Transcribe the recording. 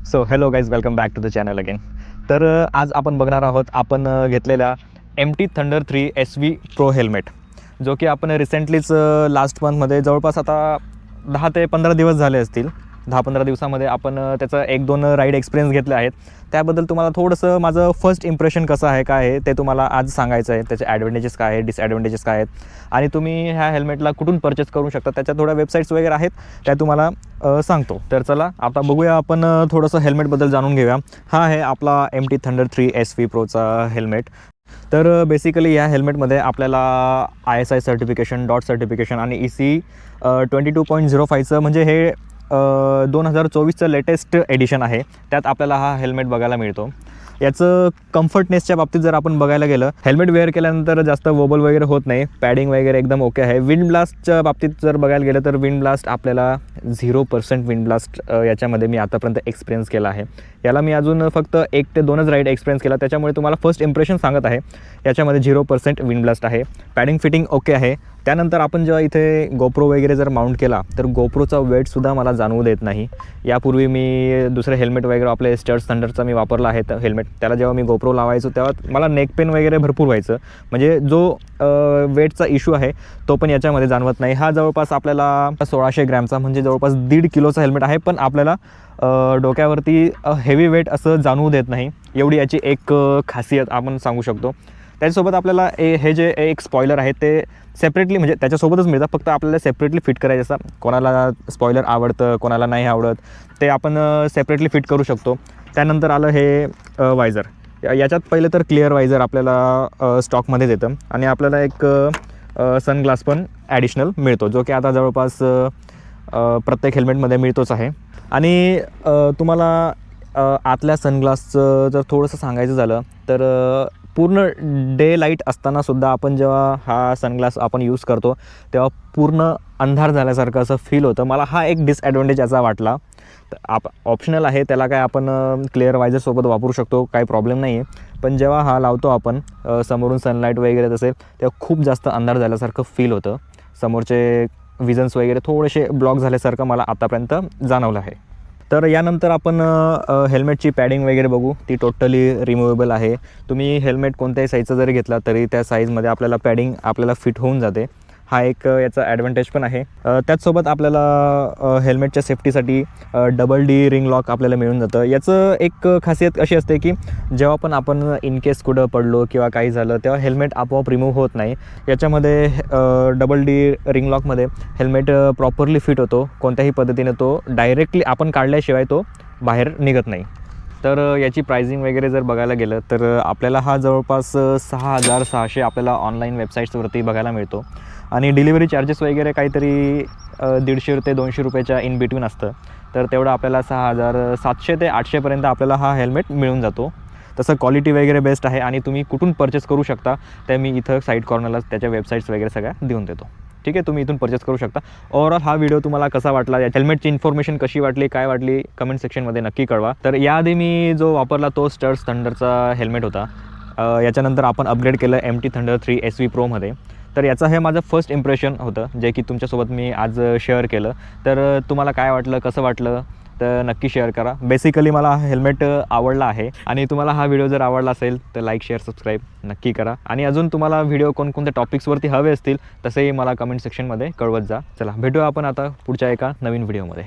So hello guys, welcome back to the channel again. तर आज आपण बघणार आहोत आपण घेतलेल्या MT thunder 3 SV pro helmet, जो की आपण रिसेंटलीच लास्ट मंथमध्ये जवळपास आता 10 ते 15 दिवस झाले असतील. 10-15 दिवसामध्ये आपण त्याचा 1-2 राईड एक्सपिरियन्स घेतले आहेत. त्याबद्दल तुम्हाला थोडंसं माझं फर्स्ट इम्प्रेशन कसं आहे, काय आहे ते तुम्हाला आज सांगायचं आहे. त्याचे ॲडव्हांटेजेस काय आहे, डिसॲडव्हांटेजेस काय आहेत, आणि तुम्ही ह्या हेल्मेटला कुठून परचेस करू शकता, त्याच्या थोड्या वेबसाईट्स वगैरे आहेत, त्या तुम्हाला सांगतो. तर चला आता बघूया, आपण थोडंसं हेल्मेटबद्दल जाणून घेऊया. हा आहे आपला MT थंडर 3 SV प्रोचा हेल्मेट. तर बेसिकली या हेल्मेटमध्ये आपल्याला ISI सर्टिफिकेशन, डॉट सर्टिफिकेशन आणि EC 22.05चं म्हणजे हे 2024चं लेटेस्ट एडिशन आहे. त्यात आपल्याला हा हेल्मेट बघायला मिळतो. याचं कम्फर्टनेसच्या बाबतीत जर आपण बघायला गेलं, हेल्मेट वेअर केल्यानंतर जास्त वोबल वगैरे होत नाही, पॅडिंग वगैरे एकदम ओके आहे. विंड ब्लास्टच्या बाबतीत जर बघायला गेलं तर विंड ब्लास्ट आपल्याला 0% विंड ब्लास्ट याच्यामध्ये मी आतापर्यंत एक्सपिरियन्स केला आहे. याला मी अजून फक्त 1 ते 2च राईड एक्सपिरियन्स केला, त्याच्यामुळे तुम्हाला फर्स्ट इम्प्रेशन सांगत आहे. याच्यामध्ये 0% विंड ब्लास्ट आहे, पॅडिंग फिटिंग ओके आहे. त्यानंतर आपण जेव्हा इथे गोप्रो वगैरे जर माउंट केला तर गोप्रोचा वेटसुद्धा मला जाणवू देत नाही. यापूर्वी मी दुसरे हेल्मेट वगैरे आपले स्टर्स थंडरचा मी वापरला आहे हेल्मेट, त्याला जेव्हा मी गोप्रो लावायचो तेव्हा मला नेक पेन वगैरे भरपूर व्हायचं. म्हणजे जो वेटचा इश्यू आहे तो पण याच्यामध्ये जाणवत नाही. हा जवळपास आपल्याला 1600 ग्रॅमचा म्हणजे जवळपास 1.5 किलोचा हेल्मेट आहे, पण आपल्याला डोक्यावरती हेवी वेट असं जाणवू देत नाही. एवढी याची एक खासियत आपण सांगू शकतो. त्याच्यासोबत आपल्याला हे जे एक स्पॉयलर आहे ते सेपरेटली म्हणजे त्याच्यासोबतच मिळतं, फक्त आपल्याला सेपरेटली फिट करायचं असतं. कोणाला स्पॉयलर आवडतं, कोणाला नाही आवडत, ते आपण सेपरेटली फिट करू शकतो. त्यानंतर आलं हे वायझर. याच्यात पहिले तर क्लिअर वायझर आपल्याला स्टॉकमध्येच येतं, आणि आपल्याला एक सनग्लास पण ॲडिशनल मिळतो, जो की आता जवळपास प्रत्येक हेल्मेटमध्ये मिळतोच आहे. आणि तुम्हाला आतल्या सनग्लासचं जर थोडंसं सांगायचं झालं तर पूर्ण डे लाईट असतानासुद्धा आपण जेव्हा हा सनग्लास आपण यूज करतो तेव्हा पूर्ण अंधार झाल्यासारखं असं फील होतं. मला हा एक डिसॲडव्हांटेज याचा वाटला. तर ऑप्शनल आहे, त्याला काय आपण क्लिअर वायझरसोबत वापरू शकतो, काही प्रॉब्लेम नाही आहे. पण जेव्हा हा लावतो आपण समोरून सनलाईट वगैरे असेल तेव्हा खूप जास्त अंधार झाल्यासारखं फील होतं. समोरचे विजन्स वगैरे थोडेसे ब्लॉक झाल्यासारखं मला आतापर्यंत जाणवलं आहे. तर यानंतर आपण हेल्मेटची पॅडिंग वगैरे बघू. ती टोटली रिमूवेबल आहे. तुम्ही हेल्मेट कोणत्याही साईजचा जरी घेतला तरी त्या साईजमध्ये आपल्याला पॅडिंग आपल्याला फिट होऊन जाते. हा एक याचा ॲडव्हांटेज पण आहे. त्याचसोबत आपल्याला हेल्मेटच्या सेफ्टीसाठी डबल डी रिंग लॉक आपल्याला मिळून जातं. याचं एक खासियत अशी असते की जेव्हा पण आपण इन केस कुठं पडलो किंवा काही झालं तेव्हा हेल्मेट आपोआप रिमूव्ह होत नाही. याच्यामध्ये डबल डी रिंग लॉकमध्ये हेल्मेट प्रॉपरली फिट होतो. कोणत्याही पद्धतीने तो डायरेक्टली आपण काढल्याशिवाय तो बाहेर निघत नाही. तर याची प्राइसिंग वगैरे जर बघायला गेलं तर आपल्याला हा जवळपास 6600 आपल्याला ऑनलाईन वेबसाईट्सवरती बघायला मिळतो. आणि डिलिव्हरी चार्जेस वगैरे काहीतरी 150 ते 200 रुपयाच्या इन बिटवीन असतं. तर तेवढं आपल्याला 6700 ते 800पर्यंत आपल्याला हा हेल्मेट मिळून जातो. तसं क्वालिटी वगैरे बेस्ट आहे, आणि तुम्ही कुठून परचेस करू शकता ते मी इथं साईड कॉर्नरला त्याच्या वेबसाईट्स वगैरे सगळ्या देऊन देतो. ठीक आहे, तुम्ही इथून परचेस करू शकता. ओव्हरऑल हा व्हिडिओ तुम्हाला कसा वाटला, या हेल्मेटची इन्फॉर्मेशन कशी वाटली, काय वाटली, कमेंट सेक्शनमध्ये नक्की कळवा. तर याआधी मी जो वापरला तो स्टर्स थंडरचा हेल्मेट होता. याच्यानंतर आपण अपग्रेड केलं MT थंडर 3 SV प्रोमध्ये. तर याचं हे माझं फर्स्ट इम्प्रेशन होतं, जे की तुमच्यासोबत मी आज शेअर केलं. तर तुम्हाला काय वाटलं, कसं वाटलं तर नक्की शेअर करा. बेसिकली मला हा हेल्मेट आवडला आहे, आणि तुम्हाला हा व्हिडिओ जर आवडला असेल तर लाईक, शेअर, सबस्क्राईब नक्की करा. आणि अजून तुम्हाला व्हिडिओ कोणकोणत्या टॉपिक्सवरती हवे असतील तसेही मला कमेंट सेक्शनमध्ये कळवत जा. चला भेटूया आपण आता पुढच्या एका नवीन व्हिडिओमध्ये.